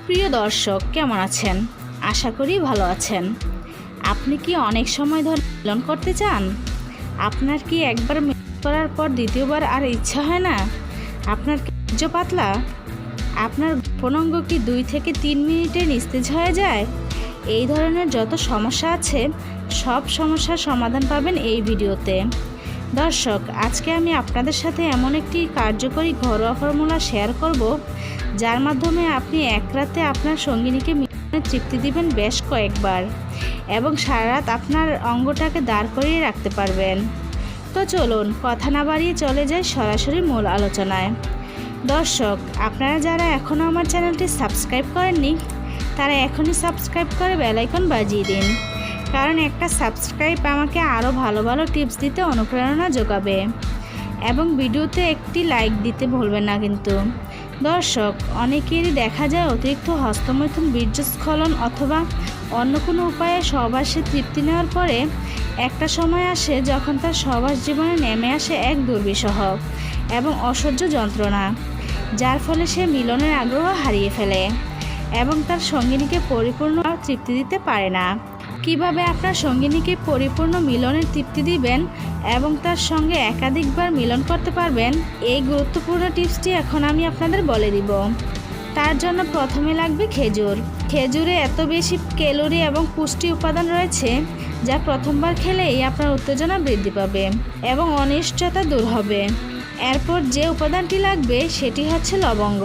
প্রিয় দর্শক, কেমন আছেন? আশা করি ভালো আছেন। আপনি কি অনেক সময় ধরে মিলন করতে চান? আপনার কি একবার মিলন করার পর দ্বিতীয়বার আর ইচ্ছা হয় না? আপনার কি বীর্য পাতলা? আপনার গোপনাঙ্গ কি 2 থেকে 3 মিনিটে নিস্তেজ হয়ে যায়? এই ধরনের যত সমস্যা আছে, সব সমস্যার সমাধান পাবেন এই ভিডিওতে। দর্শক, আজকে আমি আপনাদের সাথে এমন একটি কার্যকরী ঘরোয়া ফর্মুলা শেয়ার করব, যার মাধ্যমে আপনি এক রাতে আপনার সঙ্গিনীকে মিলনে তৃপ্তি দিবেন বেশ কয়েকবার এবং সারা রাত আপনার অঙ্গটাকে দাঁড় করিয়ে রাখতে পারবেন। তো চলুন কথা না বাড়িয়ে চলে যাই সরাসরি মূল আলোচনায়। দর্শক, আপনারা যারা এখনও আমার চ্যানেলটি সাবস্ক্রাইব করেননি, তারা এখনই সাবস্ক্রাইব করে বেল আইকন বাজিয়ে দিন, কারণ একটা সাবস্ক্রাইব আমাকে আরও ভালো ভালো টিপস দিতে অনুপ্রেরণা যোগাবে। এবং ভিডিওতে একটি লাইক দিতে ভুলবেন না কিন্তু। দর্শক, অনেকেরই দেখা যায় অতিরিক্ত হস্তমৈথুন, বীর্যস্খলন অথবা অন্য কোনো উপায়ে সহবাসে তৃপ্তি নেওয়ার পরে একটা সময় আসে যখন তার সহবাস জীবনে নেমে আসে এক দুর্বিষহ এবং অসহ্য যন্ত্রণা, যার ফলে সে মিলনের আগ্রহ হারিয়ে ফেলে এবং তার সঙ্গিনীকে পরিপূর্ণ তৃপ্তি দিতে পারে না। কিভাবে আপনার সঙ্গিনীকে পরিপূর্ণ মিলনের তৃপ্তি দিবেন এবং তার সঙ্গে একাধিকবার মিলন করতে পারবেন, এই গুরুত্বপূর্ণ টিপসটি এখন আমি আপনাদের বলে দিব। তার জন্য প্রথমে লাগবে খেজুর। খেজুরে এত বেশি ক্যালোরি এবং পুষ্টি উপাদান রয়েছে, যা প্রথমবার খেলেই আপনার উত্তেজনা বৃদ্ধি পাবে এবং অনিশ্চয়তা দূর হবে। এরপর যে উপাদানটি লাগবে সেটি হচ্ছে লবঙ্গ।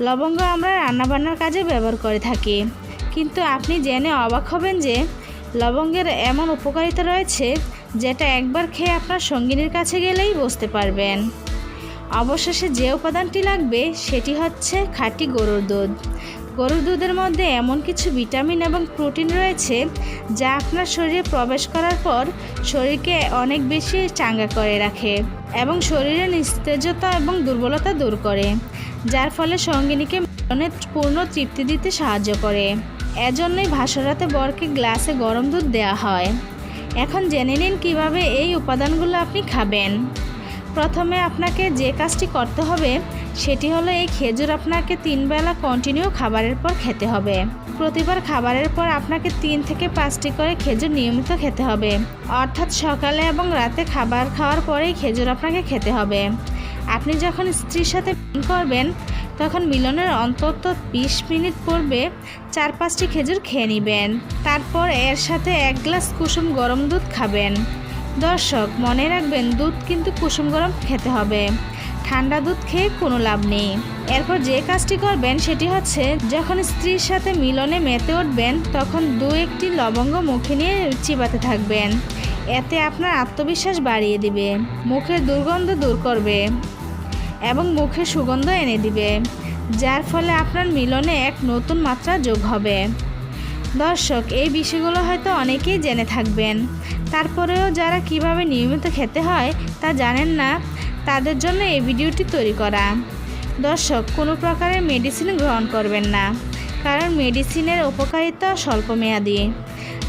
লবঙ্গ আমরা রান্নাবান্নার কাজে ব্যবহার করে থাকি, কিন্তু আপনি জেনে অবাক হবেন যে লবঙ্গের এমন উপকারিতা রয়েছে যেটা একবার খেয়ে আপনার সঙ্গিনীর কাছে গেলেই বুঝতে পারবেন। অবশেষে যে উপাদানটি লাগবে সেটি হচ্ছে খাঁটি গরুর দুধ। গরুর দুধের মধ্যে এমন কিছু ভিটামিন এবং প্রোটিন রয়েছে যা আপনার শরীরে প্রবেশ করার পর শরীরকে অনেক বেশি চাঙ্গা করে রাখে এবং শরীরের নিস্তেজতা এবং দুর্বলতা দূর করে, যার ফলে সঙ্গিনীকে মিলনের পূর্ণ তৃপ্তি দিতে সাহায্য করে। এজন্যই ভাসরাতে বরকে গ্লাসে গরম দুধ দেওয়া হয়। এখন জেনে নিন কিভাবে এই উপাদানগুলো আপনি খাবেন। প্রথমে আপনাকে যে কাজটি করতে হবে সেটি হলো এই খেজুর আপনাকে 3 বেলা কন্টিনিউ খাবারের পর খেতে হবে। প্রতিবার খাবারের পর আপনাকে 3 থেকে 5টি করে খেজুর নিয়মিত খেতে হবে, অর্থাৎ সকালে এবং রাতে খাবার খাওয়ার পরেই খেজুর আপনাকে খেতে হবে। আপনি যখন স্ত্রীর সাথে মিলন করবেন তখন মিলনের অন্তত 20 মিনিট পূর্বে 4-5টি খেজুর খেয়ে নেবেন। তারপর এর সাথে 1 গ্লাস কুসুম গরম দুধ খাবেন। দর্শক, মনে রাখবেন দুধ কিন্তু কুসুম গরম খেতে হবে, ঠান্ডা দুধ খেয়ে কোনো লাভ নেই। এরপর যে কাজটি করবেন সেটি হচ্ছে যখন স্ত্রীর সাথে মিলনে মেতে উঠবেন তখন 2-1টি লবঙ্গ মুখে নিয়ে চিবাতে থাকবেন। এতে আপনার আত্মবিশ্বাস বাড়িয়ে দিবে, মুখের দুর্গন্ধ দূর করবে এবং মুখে সুগন্ধ এনে দিবে, যার ফলে আপনার মিলনে এক নতুন মাত্রা যোগ হবে। দর্শক, এই বিষয়গুলো হয়তো অনেকেই জেনে থাকবেন, তারপরেও যারা কিভাবে নিয়মিত খেতে হয় তা জানেন না, তাদের জন্য এই ভিডিওটি তৈরি করা। দর্শক, কোনো প্রকারের মেডিসিন গ্রহণ করবেন না, কারণ মেডিসিনের উপকারিতা স্বল্পমেয়াদী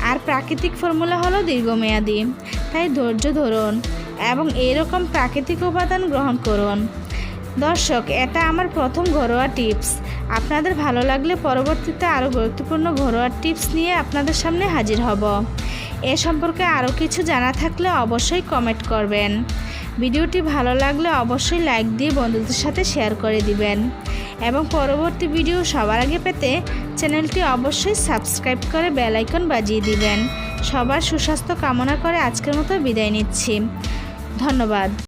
আর প্রাকৃতিক ফর্মুলা হলো দীর্ঘমেয়াদী। তাই ধৈর্য ধরুন এবং এরকম প্রাকৃতিক উপাদান গ্রহণ করুন। দর্শক, এটা আমার প্রথম ঘরোয়া টিপস। আপনাদের ভালো লাগলে পরবর্তীতে আরও গুরুত্বপূর্ণ ঘরোয়া টিপস নিয়ে আপনাদের সামনে হাজির হব। এ সম্পর্কে আরও কিছু জানা থাকলে অবশ্যই কমেন্ট করবেন। ভিডিওটি ভালো লাগলে অবশ্যই লাইক দিয়ে বন্ধুদের সাথে শেয়ার করে দিবেন এবং পরবর্তী ভিডিও সবার আগে পেতে চ্যানেলটি অবশ্যই সাবস্ক্রাইব করে বেল আইকন বাজিয়ে দিবেন। সবার সুস্বাস্থ্য কামনা করে আজকের মতো বিদায় নিচ্ছি। ধন্যবাদ।